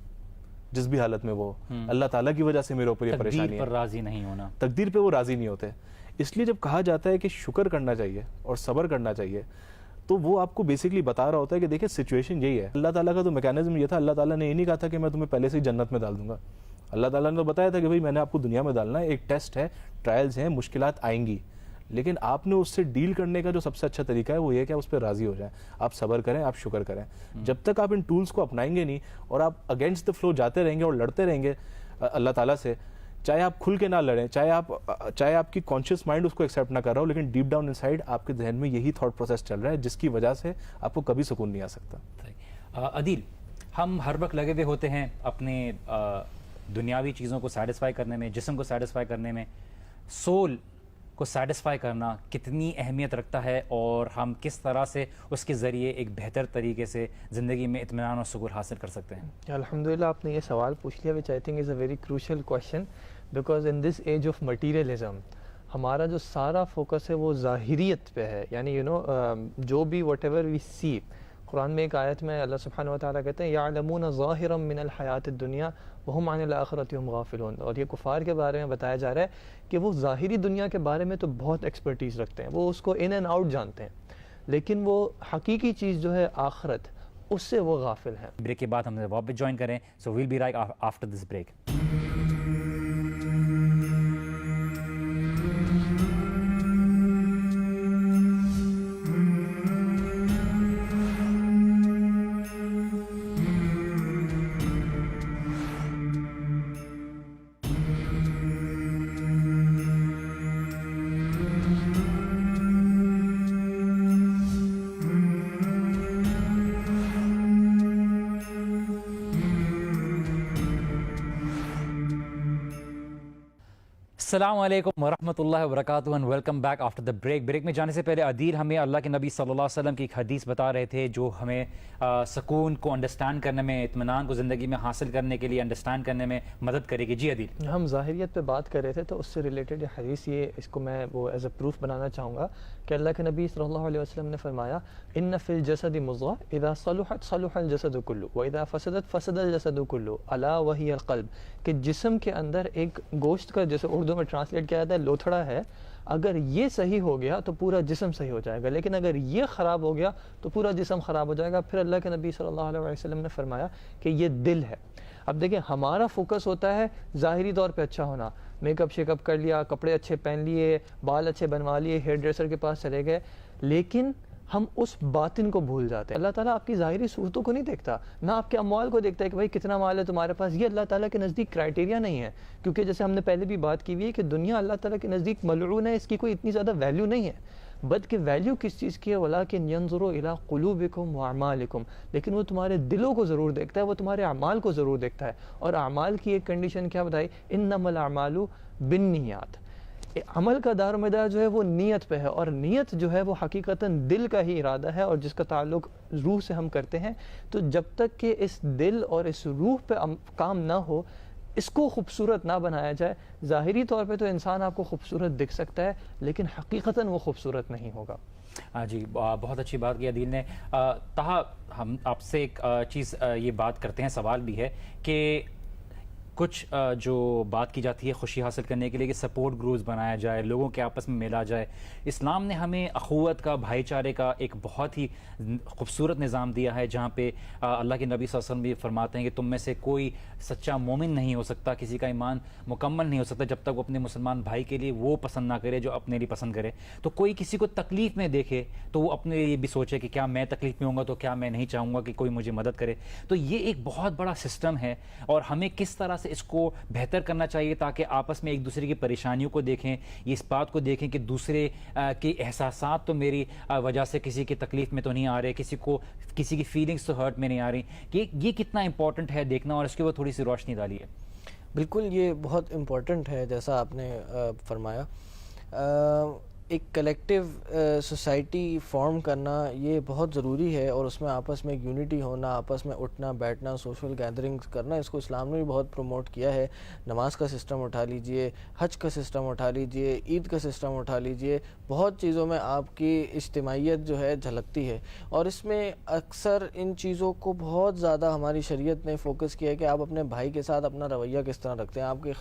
جس بھی حالت میں وہ اللہ تعالیٰ کی وجہ سے میرے اوپر یہ پریشانی ہے. راضی نہیں ہونا, تقدیر پہ وہ راضی نہیں ہوتے. اس لیے جب کہا جاتا ہے کہ شکر کرنا چاہیے اور صبر کرنا چاہیے, تو وہ آپ کو بیسکلی بتا رہا ہوتا ہے کہ دیکھیں سچویشن یہی ہے. اللہ تعالیٰ کا تو میکینزم یہ تھا, اللہ تعالیٰ نے یہ نہیں کہا تھا کہ میں تمہیں پہلے سے ہی جنت میں ڈال دوں گا. اللہ تعالیٰ نے تو بتایا تھا کہ بھائی میں نے آپ کو دنیا میں ڈالنا ہے, ایک ٹیسٹ ہے, ٹرائلز ہیں, مشکلات آئیں گی, لیکن آپ نے اس سے ڈیل کرنے کا جو سب سے اچھا طریقہ ہے وہ یہ کہ آپ اس پہ راضی ہو جائیں, آپ صبر کریں, آپ شکر کریں. جب تک آپ ان ٹولز کو اپنائیں گے نہیں اور آپ اگینسٹ دا فلو جاتے رہیں گے اور لڑتے رہیں گے اللہ تعالیٰ سے, چاہے آپ کھل کے نہ لڑیں, چاہے آپ کی کانشیس مائنڈ اس کو ایکسیپٹ نہ کر رہا ہو, لیکن ڈیپ ڈاؤن انسائڈ آپ کے ذہن میں یہی تھاٹ پروسیس چل رہا ہے جس کی وجہ سے آپ کو کبھی سکون نہیں آ سکتا. عدیل, ہم ہر وقت لگے ہوئے ہوتے ہیں اپنے دنیاوی چیزوں کو سیٹسفائی کرنے میں, جسم کو سیٹسفائی کرنے میں. سول کو سیٹسفائی کرنا کتنی اہمیت رکھتا ہے, اور ہم کس طرح سے اس کے ذریعے ایک بہتر طریقے سے زندگی میں اطمینان اور سکون حاصل کر سکتے ہیں؟ الحمدللہ آپ نے یہ سوال پوچھ لیا, which I think is a very crucial question, because in this age of materialism ہمارا جو سارا فوکس ہے وہ ظاہریت پہ ہے. یعنی جو بھی وٹ ایور وی سی، قرآن میں ایک آیت میں اللہ سبحانہ و تعالیٰ کہتے ہیں یعلمون ظاہرا من الحیات الدنیا وہم عن الآخرۃ ہم غافلون. اور یہ کفار کے بارے میں بتایا جا رہا ہے کہ وہ ظاہری دنیا کے بارے میں تو بہت ایکسپرٹیز رکھتے ہیں، وہ اس کو ان اینڈ آؤٹ جانتے ہیں، لیکن وہ حقیقی چیز جو ہے آخرت، اس سے وہ غافل ہیں. بریک کے بعد ہم نے واپس جوائن کریں. So we'll be right after this break. السلام علیکم ورحمۃ اللہ وبرکاتہ and welcome back after the break. Break میں جانے سے پہلے عدیل ہمیں اللہ کے نبی صلی اللہ علیہ وسلم کی ایک حدیث بتا رہے تھے جو ہمیں سکون کو انڈرسٹینڈ کرنے میں، اطمینان کو زندگی میں حاصل کرنے کے لیے انڈرسٹینڈ کرنے میں مدد کرے گی. جی عدیل. ہم ظاہریت پہ بات کر رہے تھے تو اس سے ریلیٹڈ یہ حدیث، اس کو میں وہ ایز اے پروف بنانا چاہوں گا کہ اللہ کے نبی صلی اللہ علیہ وسلم نے فرمایا ان فی الجسد مضغہ اذا صلحت صلح الجسد کلہ واذا فسدت فسد الجسد کلہ الا وہی القلب. کہ جسم کے اندر ایک گوشت کا، جیسے اردو میں ٹرانسلیٹ کیا جاتا ہے لوتھڑا ہے، اگر یہ صحیح ہو گیا تو پورا جسم صحیح ہو جائے گا، لیکن اگر یہ خراب ہو گیا تو پورا جسم خراب ہو جائے گا. پھر اللہ کے نبی صلی اللہ علیہ وسلم نے فرمایا کہ یہ دل ہے. اب دیکھیں ہمارا فوکس ہوتا ہے ظاہری طور پہ اچھا ہونا، میک اپ شیک اپ کر لیا، کپڑے اچھے پہن لیے، بال اچھے بنوا لیے، ہیئر ڈریسر کے پاس چلے گئے، لیکن ہم اس باطن کو بھول جاتے ہیں. اللہ تعالیٰ آپ کی ظاہری صورتوں کو نہیں دیکھتا، نہ آپ کے اموال کو دیکھتا ہے کہ بھائی کتنا مال ہے تمہارے پاس. یہ اللہ تعالیٰ کے نزدیک کرائٹیریا نہیں ہے، کیونکہ جیسے ہم نے پہلے بھی بات کی ہوئی ہے کہ دنیا اللہ تعالیٰ کے نزدیک ملعون ہے، اس کی کوئی اتنی زیادہ ویلیو نہیں ہے. بلکہ ویلیو کس چیز کی ہے؟ وَلَٰكِنْ يَنظُرُ إِلَىٰ قُلُوبِكُمْ وَأَعْمَالِكُمْ. لیکن وہ تمہارے دلوں کو ضرور دیکھتا ہے، وہ تمہارے اعمال کو ضرور دیکھتا ہے. اور اعمال کی ایک کنڈیشن کیا بتائی؟ إِنَّمَا الْأَعْمَالُ بِالنِّيَّاتِ. عمل کا دار و مدار جو ہے وہ نیت پہ ہے، اور نیت جو ہے وہ حقیقتاً دل کا ہی ارادہ ہے، اور جس کا تعلق روح سے ہم کرتے ہیں. تو جب تک کہ اس دل اور اس روح پہ کام نہ ہو، اس کو خوبصورت نہ بنایا جائے، ظاہری طور پہ تو انسان آپ کو خوبصورت دکھ سکتا ہے لیکن حقیقتاً وہ خوبصورت نہیں ہوگا. جی بہت اچھی بات کی عدیل نے. تاہا ہم آپ سے ایک چیز یہ بات کرتے ہیں، سوال بھی ہے کہ کچھ جو بات کی جاتی ہے خوشی حاصل کرنے کے لیے کہ سپورٹ گروپس بنایا جائے، لوگوں کے آپس میں ملا جائے. اسلام نے ہمیں اخوت کا، بھائی چارے کا ایک بہت ہی خوبصورت نظام دیا ہے، جہاں پہ اللہ کے نبی صلی اللہ علیہ وسلم بھی فرماتے ہیں کہ تم میں سے کوئی سچا مومن نہیں ہو سکتا، کسی کا ایمان مکمل نہیں ہو سکتا جب تک وہ اپنے مسلمان بھائی کے لیے وہ پسند نہ کرے جو اپنے لیے پسند کرے. تو کوئی کسی کو تکلیف میں دیکھے تو وہ اپنے لیے بھی سوچے کہ کیا میں تکلیف میں ہوں گا تو کیا میں نہیں چاہوں گا کہ کوئی مجھے مدد کرے. تو یہ ایک بہت بڑا سسٹم ہے، اور ہمیں کس طرح سے اس کو بہتر کرنا چاہیے تاکہ آپس میں ایک دوسرے کی پریشانیوں کو دیکھیں، یہ اس بات کو دیکھیں کہ دوسرے کے احساسات تو میری وجہ سے کسی کی تکلیف میں تو نہیں آ رہے، کسی کی فیلنگس تو ہرٹ میں نہیں آ رہی. یہ کتنا امپورٹنٹ ہے دیکھنا، اور اس کے اوپر تھوڑی سی روشنی ڈالیے. بالکل یہ بہت امپورٹنٹ ہے جیسا آپ نے فرمایا. ایک کلیکٹیو سوسائٹی فارم کرنا یہ بہت ضروری ہے، اور اس میں آپس میں ایک یونٹی ہونا، آپس میں اٹھنا بیٹھنا، سوشل گیدرنگز کرنا، اس کو اسلام نے بھی بہت پروموٹ کیا ہے. نماز کا سسٹم اٹھا لیجئے، حج کا سسٹم اٹھا لیجئے، عید کا سسٹم اٹھا لیجئے، بہت چیزوں میں آپ کی اجتماعیت جو ہے جھلکتی ہے. اور اس میں اکثر ان چیزوں کو بہت زیادہ ہماری شریعت نے فوکس کیا ہے کہ آپ اپنے بھائی کے ساتھ اپنا رویہ کس طرح رکھتے ہیں، آپ کے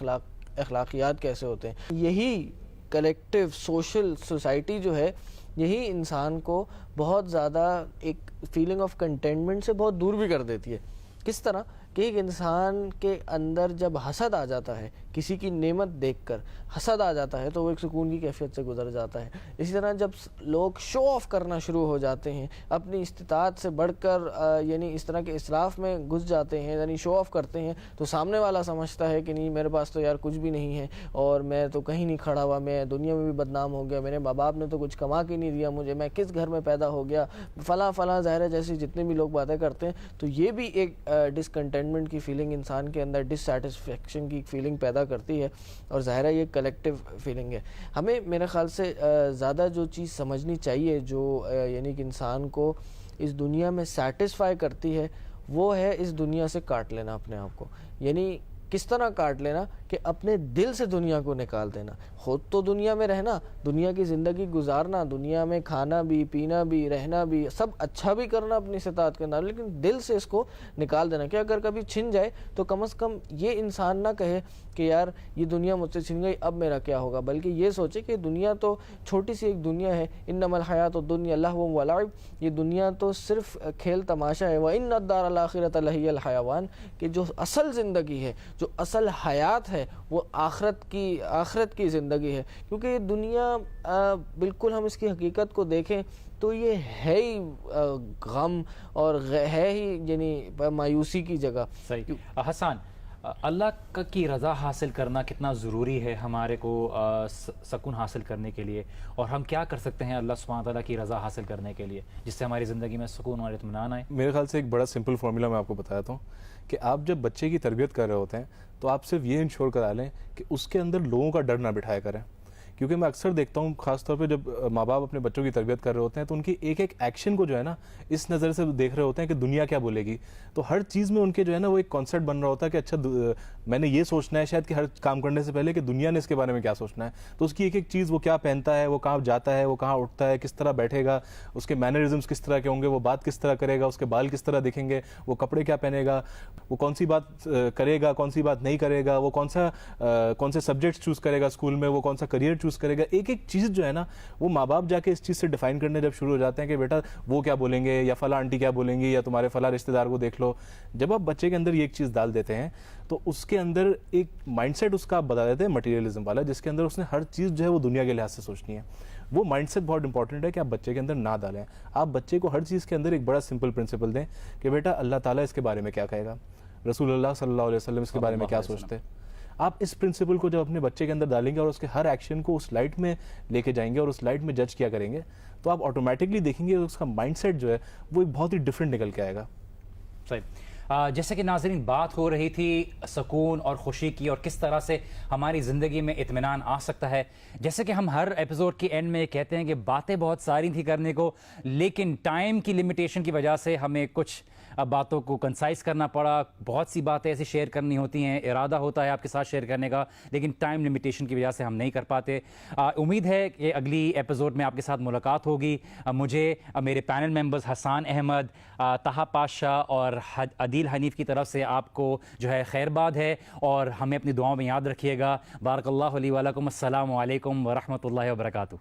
اخلاقیات کیسے ہوتے ہیں. یہی کلیکٹیو سوشل سوسائٹی جو ہے، یہی انسان کو بہت زیادہ ایک فیلنگ آف کنٹینٹمنٹ سے بہت دور بھی کر دیتی ہے. کس طرح کہ ایک انسان کے اندر جب حسد آ جاتا ہے، کسی کی نعمت دیکھ کر حسد آ جاتا ہے تو وہ ایک سکون کی کیفیت سے گزر جاتا ہے. اسی طرح جب لوگ شو آف کرنا شروع ہو جاتے ہیں، اپنی استطاعت سے بڑھ کر یعنی اس طرح کے اسراف میں گھس جاتے ہیں، یعنی شو آف کرتے ہیں، تو سامنے والا سمجھتا ہے کہ نہیں میرے پاس تو یار کچھ بھی نہیں ہے، اور میں تو کہیں نہیں کھڑا ہوا، میں دنیا میں بھی بدنام ہو گیا، میرے ماں باپ نے تو کچھ کما کے نہیں دیا مجھے، میں کس گھر میں پیدا ہو گیا، فلاں فلاں ظاہر ہے جیسے جتنے بھی لوگ باتیں کرتے ہیں. تو یہ بھی ایک ڈسکنٹینٹمنٹ کی فیلنگ انسان کے اندر، ڈس سیٹسفیکشن کی فیلنگ پیدا کرتی ہے، اور ظاہر ہے یہ کلیکٹیو فیلنگ ہے. ہمیں میرے خیال سے زیادہ جو چیز سمجھنی چاہیے جو یعنی کہ انسان کو اس دنیا میں سیٹسفائی کرتی ہے، وہ ہے اس دنیا سے کاٹ لینا اپنے آپ کو. یعنی کس طرح کاٹ لینا کہ اپنے دل سے دنیا کو نکال دینا. خود تو دنیا میں رہنا, دنیا کی زندگی گزارنا, دنیا میں کھانا بھی, پینا بھی, رہنا بھی, سب اچھا بھی کرنا, اپنی استطاعت کرنا, لیکن دل سے اس کو نکال دینا کہ اگر کبھی چھن جائے تو کم از کم یہ انسان نہ کہے کہ یار یہ دنیا مجھ سے چھن گئی, اب میرا کیا ہوگا, بلکہ یہ سوچے کہ دنیا تو چھوٹی سی ایک دنیا ہے. انما الحیات الدنیا لہو و لعب, یہ دنیا تو صرف کھیل تماشا ہے. وان الدار الاخرۃ لہی الحیوان, کہ جو اصل زندگی ہے, جو اصل حیات ہے, وہ آخرت کی زندگی ہے. کیونکہ یہ دنیا بالکل ہم اس کی حقیقت کو دیکھیں تو یہ ہے ہی غم اور ہے ہی یعنی مایوسی کی جگہ. صحیح. حسان, اللہ کی رضا حاصل کرنا کتنا ضروری ہے ہمارے کو سکون حاصل کرنے کے لیے, اور ہم کیا کر سکتے ہیں اللہ سبحانہ تعالیٰ کی رضا حاصل کرنے کے لیے جس سے ہماری زندگی میں سکون اور اطمینان آئے؟ میرے خیال سے ایک بڑا سمپل فارمولا میں آپ کو بتاتا ہوں کہ آپ جب بچے کی تربیت کر رہے ہوتے ہیں تو آپ صرف یہ انشور کرا لیں کہ اس کے اندر لوگوں کا ڈر نہ بٹھایا کریں. کیونکہ میں اکثر دیکھتا ہوں خاص طور پہ جب ماں باپ اپنے بچوں کی تربیت کر رہے ہوتے ہیں تو ان کی ایک ایک ایکشن کو جو ہے نا اس نظر سے دیکھ رہے ہوتے ہیں کہ دنیا کیا بولے گی. تو ہر چیز میں ان کے جو ہے نا وہ ایک کانسیپٹ بن رہا ہوتا ہے کہ اچھا میں نے یہ سوچنا ہے شاید کہ ہر کام کرنے سے پہلے کہ دنیا نے اس کے بارے میں کیا سوچنا ہے. تو اس کی ایک ایک چیز, وہ کیا پہنتا ہے, وہ کہاں جاتا ہے, وہ کہاں اٹھتا ہے, کس طرح بیٹھے گا, اس کے مینرزمس کس طرح کے ہوں گے, وہ بات کس طرح کرے گا, اس کے بال کس طرح دکھیں گے, وہ کپڑے کیا پہنے گا, وہ کون سی بات کرے گا, کون سی بات نہیں کرے گا, وہ کون سے سبجیکٹس چوز کرے گا اسکول میں, وہ کون سا کریئر چوز کرے گا. ایک ایک چیز جو ہے نا وہ ماں باپ جا کے اس چیز سے ڈیفائن کرنے جب شروع ہو جاتے ہیں کہ بیٹا وہ کیا بولیں گے, یا فلاں آنٹی کیا بولیں گی, یا تمہارے فلاں رشتہ دار کو دیکھ لو. جب آپ بچے کے اندر یہ ایک چیز ڈال دیتے ہیں تو اس کے اندر ایک مائنڈ سیٹ اس کا آپ بتا دیتے ہیں مٹیریلزم والا, جس کے اندر اس نے ہر چیز جو ہے وہ دنیا کے لحاظ سے سوچنی ہے. وہ مائنڈ سیٹ بہت امپورٹنٹ ہے کہ آپ بچے کے اندر نہ ڈالیں. آپ بچے کو ہر چیز کے اندر ایک بڑا سمپل پرنسپل دیں کہ بیٹا اللہ تعالیٰ اس کے بارے میں کیا کہے گا, رسول اللہ صلی اللہ علیہ وسلم اس کے بارے میں کیا سوچتے ہیں. آپ اس پرنسپل کو جب اپنے بچے کے اندر ڈالیں گے اور اس کے ہر ایکشن کو اس لائٹ میں لے کے جائیں گے اور اس لائٹ میں جج کیا کریں گے تو آپ آٹومیٹکلی دیکھیں گے اس کا مائنڈ سیٹ جو ہے وہ ایک بہت ہی ڈفرینٹ نکل کے آئے گا. صحیح. جیسے کہ ناظرین بات ہو رہی تھی سکون اور خوشی کی اور کس طرح سے ہماری زندگی میں اطمینان آ سکتا ہے. جیسے کہ ہم ہر ایپیسوڈ کے اینڈ میں کہتے ہیں کہ باتیں بہت ساری تھیں کرنے کو, لیکن ٹائم کی لمیٹیشن کی وجہ سے ہمیں کچھ باتوں کو کنسائز کرنا پڑا. بہت سی باتیں ایسی شیئر کرنی ہوتی ہیں, ارادہ ہوتا ہے آپ کے ساتھ شیئر کرنے کا, لیکن ٹائم لمیٹیشن کی وجہ سے ہم نہیں کر پاتے. امید ہے کہ اگلی ایپیسوڈ میں آپ کے ساتھ ملاقات ہوگی. مجھے میرے پینل ممبرز حسان احمد, طہا پاشا اور عدیل حنیف کی طرف سے آپ کو جو ہے خیر باد ہے, اور ہمیں اپنی دعاؤں میں یاد رکھیے گا. بارک اللہ علی ولکم. السلام علیکم ورحمۃ اللہ وبرکاتہ.